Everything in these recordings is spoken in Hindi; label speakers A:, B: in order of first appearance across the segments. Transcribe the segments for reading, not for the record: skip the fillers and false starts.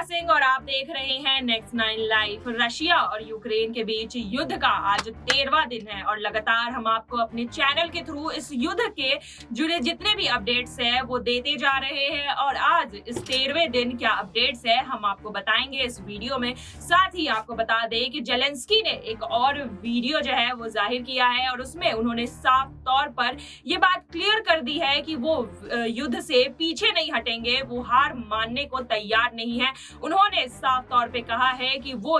A: सिंह और आप देख रहे हैं नेक्स्ट 9 लाइव। रशिया और यूक्रेन के बीच युद्ध का आज 13वां दिन है और लगातार हम आपको अपने चैनल के थ्रू इस युद्ध के जुड़े जितने भी अपडेट्स हैं वो देते जा रहे हैं और आज इस 13वें दिन क्या अपडेट्स है हम आपको बताएंगे इस वीडियो में। साथ ही आपको बता दें कि जेलेंस्की ने एक और वीडियो जो है वो जाहिर किया है और उसमें उन्होंने साफ तौर पर ये बात क्लियर कर दी है कि वो युद्ध से पीछे नहीं हटेंगे, वो हार मानने को तैयार नहीं है। उन्होंने साफ तौर पे कहा है कि वो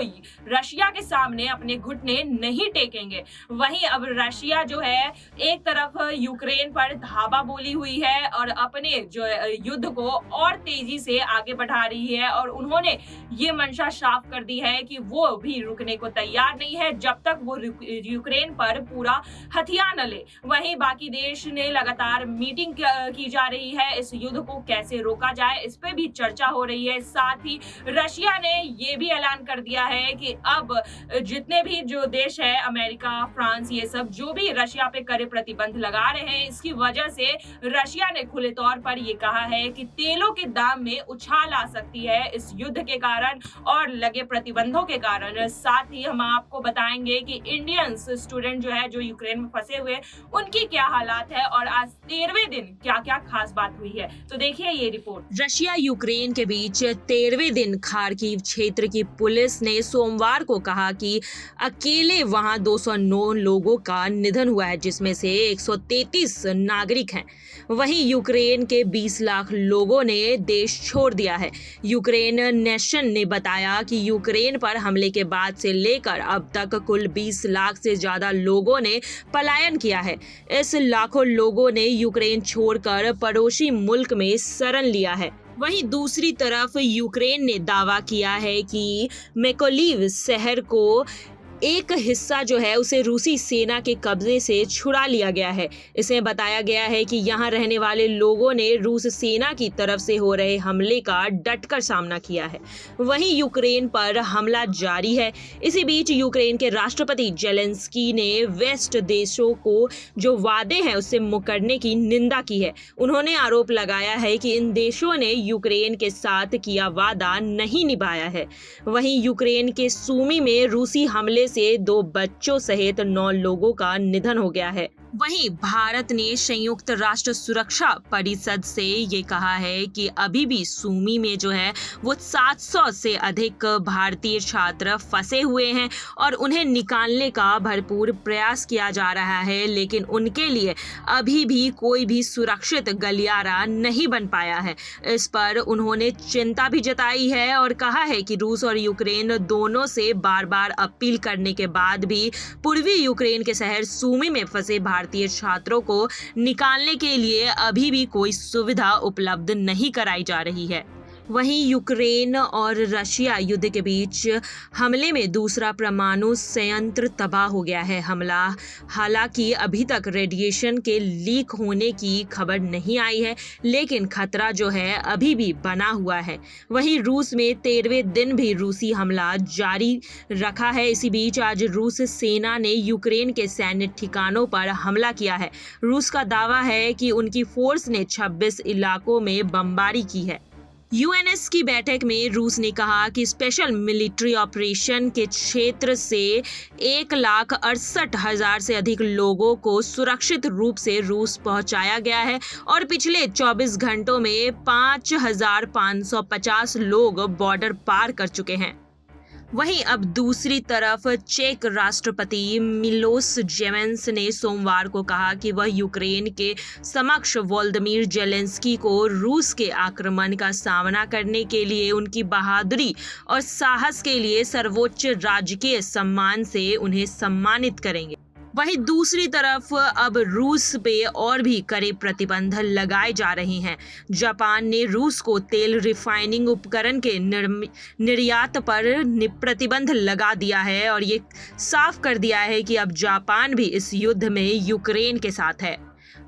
A: रशिया के सामने अपने घुटने नहीं टेकेंगे। वहीं अब रशिया जो है एक तरफ यूक्रेन पर धावा बोली हुई है और अपने जो युद्ध को और तेजी से आगे बढ़ा रही है और उन्होंने ये मंशा साफ कर दी है कि वो भी रुकने को तैयार नहीं है जब तक वो यूक्रेन पर पूरा हथियार न ले। वहीं बाकी देश ने लगातार मीटिंग की जा रही है, इस युद्ध को कैसे रोका जाए इस पे भी चर्चा हो रही है। साथ ही रशिया ने ये भी ऐलान कर दिया है कि अब जितने भी जो देश है अमेरिका, फ्रांस, ये सब जो भी रशिया पे कड़े प्रतिबंध लगा रहे हैं, इसकी वजह से रशिया ने खुले तौर पर ये कहा है कि तेलों के दाम में उछाल आ सकती है इस युद्ध के कारण और लगे प्रतिबंधों के कारण। साथ ही हम आपको बताएंगे कि इंडियंस स्टूडेंट जो है जो यूक्रेन में फंसे हुए उनकी क्या हालात है और आज 13वें दिन क्या क्या खास बात हुई है, तो देखिए ये रिपोर्ट।
B: रशिया यूक्रेन के बीच 13वें दिन खार्किव क्षेत्र की पुलिस ने सोमवार को कहा कि अकेले वहां 209 लोगों का निधन हुआ है, जिसमें से 133 नागरिक हैं। वहीं यूक्रेन के 20 लाख लोगों ने देश छोड़ दिया है। यूक्रेन नेशन ने बताया कि यूक्रेन पर हमले के बाद से लेकर अब तक कुल 20 लाख से ज्यादा लोगों ने पलायन किया है। इस लाखों लोगों ने यूक्रेन छोड़कर पड़ोसी मुल्क में शरण लिया है। वहीं दूसरी तरफ यूक्रेन ने दावा किया है कि मैकोलिव शहर को एक हिस्सा जो है उसे रूसी सेना के कब्जे से छुड़ा लिया गया है। इसमें बताया गया है कि यहाँ रहने वाले लोगों ने रूस सेना की तरफ से हो रहे हमले का डटकर सामना किया है। वहीं यूक्रेन पर हमला जारी है। इसी बीच यूक्रेन के राष्ट्रपति जेलेंस्की ने वेस्ट देशों को जो वादे हैं उससे मुकरने की निंदा की है। उन्होंने आरोप लगाया है कि इन देशों ने यूक्रेन के साथ किया वादा नहीं निभाया है। वहीं यूक्रेन के सूमी में रूसी हमले से 2 बच्चों सहित 9 लोगों का निधन हो गया है। वहीं भारत ने संयुक्त राष्ट्र सुरक्षा परिषद से ये कहा है कि अभी भी सूमी में जो है वो 700 से अधिक भारतीय छात्र फंसे हुए हैं और उन्हें निकालने का भरपूर प्रयास किया जा रहा है, लेकिन उनके लिए अभी भी कोई भी सुरक्षित गलियारा नहीं बन पाया है। इस पर उन्होंने चिंता भी जताई है और कहा है कि रूस और यूक्रेन दोनों से बार बार अपील करने के बाद भी पूर्वी यूक्रेन के शहर सूमी में फंसे भारतीय छात्रों को निकालने के लिए अभी भी कोई सुविधा उपलब्ध नहीं कराई जा रही है। वहीं यूक्रेन और रशिया युद्ध के बीच हमले में दूसरा परमाणु संयंत्र तबाह हो गया है। हमला हालांकि अभी तक रेडिएशन के लीक होने की खबर नहीं आई है, लेकिन खतरा जो है अभी भी बना हुआ है। वहीं रूस में 13वें दिन भी रूसी हमला जारी रखा है। इसी बीच आज रूस सेना ने यूक्रेन के सैन्य ठिकानों पर हमला किया है। रूस का दावा है कि उनकी फोर्स ने 26 इलाकों में बमबारी की है। यूएनएस की बैठक में रूस ने कहा कि स्पेशल मिलिट्री ऑपरेशन के क्षेत्र से 1,68,000 से अधिक लोगों को सुरक्षित रूप से रूस पहुंचाया गया है और पिछले 24 घंटों में 5,550 लोग बॉर्डर पार कर चुके हैं। वहीं अब दूसरी तरफ चेक राष्ट्रपति मिलोस जेमेन्स ने सोमवार को कहा कि वह यूक्रेन के समक्ष वोलोदिमीर जेलेंस्की को रूस के आक्रमण का सामना करने के लिए उनकी बहादुरी और साहस के लिए सर्वोच्च राजकीय सम्मान से उन्हें सम्मानित करेंगे। वहीं दूसरी तरफ अब रूस पे और भी कड़े प्रतिबंध लगाए जा रहे हैं। जापान ने रूस को तेल रिफाइनिंग उपकरण के निर्यात पर प्रतिबंध लगा दिया है और ये साफ कर दिया है कि अब जापान भी इस युद्ध में यूक्रेन के साथ है।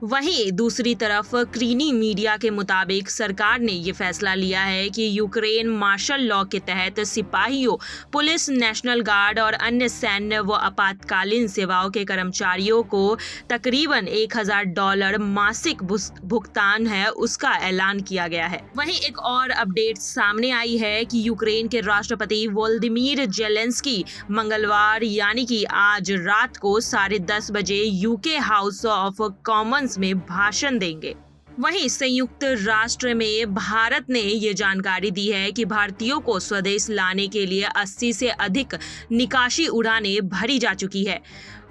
B: वहीं दूसरी तरफ क्रीनी मीडिया के मुताबिक सरकार ने ये फैसला लिया है कि यूक्रेन मार्शल लॉ के तहत सिपाहियों, पुलिस, नेशनल गार्ड और अन्य सैन्य व आपातकालीन सेवाओं के कर्मचारियों को तकरीबन $1000 मासिक भुगतान है, उसका ऐलान किया गया है। वहीं एक और अपडेट सामने आई है कि यूक्रेन के राष्ट्रपति वोलोदिमीर जेलेंस्की मंगलवार यानी कि आज रात को 10:30 बजे यूके हाउस ऑफ कॉमन्स में भाषण देंगे। वहीं संयुक्त राष्ट्र में भारत ने ये जानकारी दी है कि भारतीयों को स्वदेश लाने के लिए 80 से अधिक निकासी उड़ानें भरी जा चुकी है।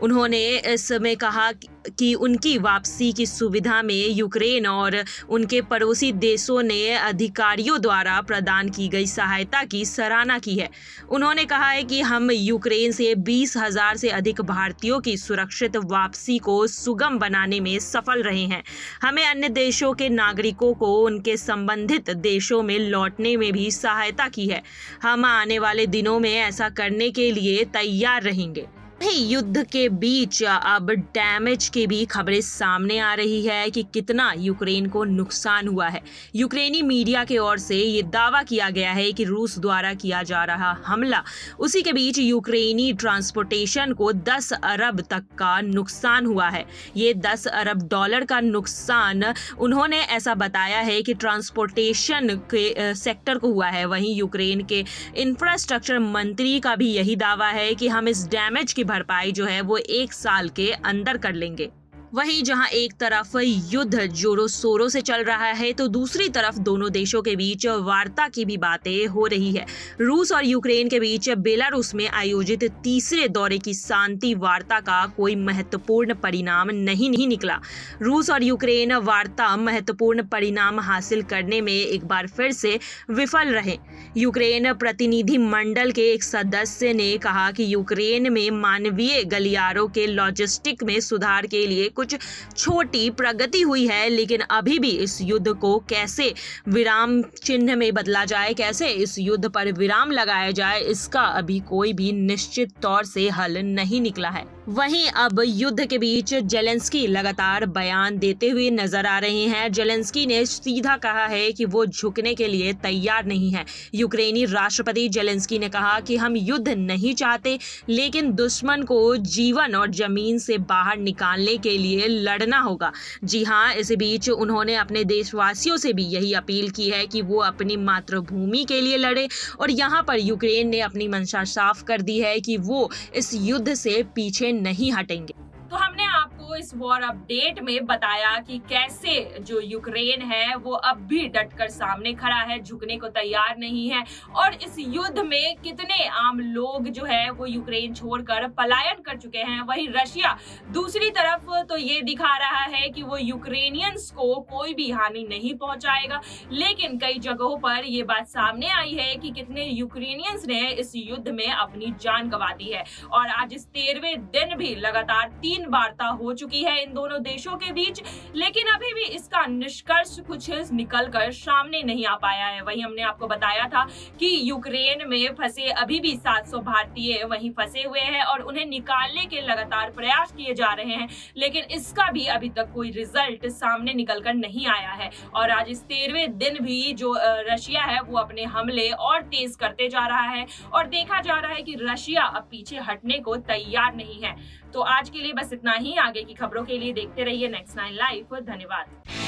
B: उन्होंने इसमें कहा कि उनकी वापसी की सुविधा में यूक्रेन और उनके पड़ोसी देशों ने अधिकारियों द्वारा प्रदान की गई सहायता की सराहना की है। उन्होंने कहा है कि हम यूक्रेन से 20,000 से अधिक भारतीयों की सुरक्षित वापसी को सुगम बनाने में सफल रहे हैं। हमें अन्य देशों के नागरिकों को उनके संबंधित देशों में लौटने में भी सहायता की है। हम आने वाले दिनों में ऐसा करने के लिए तैयार रहेंगे। युद्ध के बीच अब डैमेज की भी खबरें सामने आ रही है कि कितना यूक्रेन को नुकसान हुआ है। यूक्रेनी मीडिया की ओर से ये दावा किया गया है कि रूस द्वारा किया जा रहा हमला, उसी के बीच यूक्रेनी ट्रांसपोर्टेशन को 10 अरब तक का नुकसान हुआ है। ये $10 अरब का नुकसान उन्होंने ऐसा बताया है कि ट्रांसपोर्टेशन के सेक्टर को हुआ है। वहीं यूक्रेन के इंफ्रास्ट्रक्चर मंत्री का भी यही दावा है कि हम इस डैमेज की भरपाई जो है वो 1 साल के अंदर कर लेंगे। वहीं जहां एक तरफ युद्ध जोरों शोरों से चल रहा है तो दूसरी तरफ दोनों देशों के बीच वार्ता की भी बातें हो रही है। रूस और यूक्रेन के बीच बेलारूस में आयोजित तीसरे दौरे की शांति वार्ता का कोई महत्वपूर्ण परिणाम नहीं निकला। रूस और यूक्रेन वार्ता महत्वपूर्ण परिणाम हासिल करने में एक बार फिर से विफल रहे। यूक्रेन प्रतिनिधि मंडल के एक सदस्य ने कहा कि यूक्रेन में मानवीय गलियारों के लॉजिस्टिक में सुधार के लिए कुछ छोटी प्रगति हुई है, लेकिन अभी भी इस युद्ध को कैसे विराम चिन्ह में बदला जाए, कैसे इस युद्ध पर विराम लगाया जाए, इसका अभी कोई भी निश्चित तौर से हल नहीं निकला है। वहीं अब युद्ध के बीच जेलेंस्की लगातार बयान देते हुए नजर आ रहे हैं। जेलेंस्की ने सीधा कहा है कि वो झुकने के लिए तैयार नहीं है। यूक्रेनी राष्ट्रपति जेलेंस्की ने कहा कि हम युद्ध नहीं चाहते, लेकिन दुश्मन को जीवन और जमीन से बाहर निकालने के लिए लड़ना होगा। जी हाँ, इस बीच उन्होंने अपने देशवासियों से भी यही अपील की है कि वो अपनी मातृभूमि के लिए लड़े और यहाँ पर यूक्रेन ने अपनी मंशा साफ कर दी है कि वो इस युद्ध से पीछे नहीं हटेंगे।
A: तो हमने आपको इस वॉर अपडेट में बताया कि कैसे जो यूक्रेन है वो अब भी डटकर सामने खड़ा है, झुकने को तैयार नहीं है और इस युद्ध में कितने आम लोग जो है वो यूक्रेन छोड़कर पलायन कर चुके हैं। वहीं रशिया दूसरी तरफ तो ये दिखा रहा है कि वो यूक्रेनियंस को कोई भी हानि नहीं पहुंचाएगा, लेकिन कई जगहों पर ये बात सामने आई है कि कितने यूक्रेनियंस ने इस युद्ध में अपनी जान गंवा दी है। और आज इस 13वें दिन भी लगातार 3 वार्ता हो चुकी है इन दोनों देशों के बीच, लेकिन अभी भी इसका निष्कर्ष कुछ निकलकर सामने नहीं आ पाया है। वहीं हमने आपको बताया था कि यूक्रेन में फंसे अभी भी 700 भारतीय वहीं फंसे हुए हैं और उन्हें निकालने के लगातार प्रयास किए जा रहे हैं, लेकिन इसका भी अभी तक कोई रिजल्ट सामने निकलकर नहीं आया है। और आज इस 13वें दिन भी जो रशिया है वो अपने हमले और तेज करते जा रहा है और देखा जा रहा है कि रशिया अब पीछे हटने को तैयार नहीं है। तो आज के लिए बस इतना ही। आगे की खबरों के लिए देखते रहिए नेक्स्ट 9 लाइव। धन्यवाद।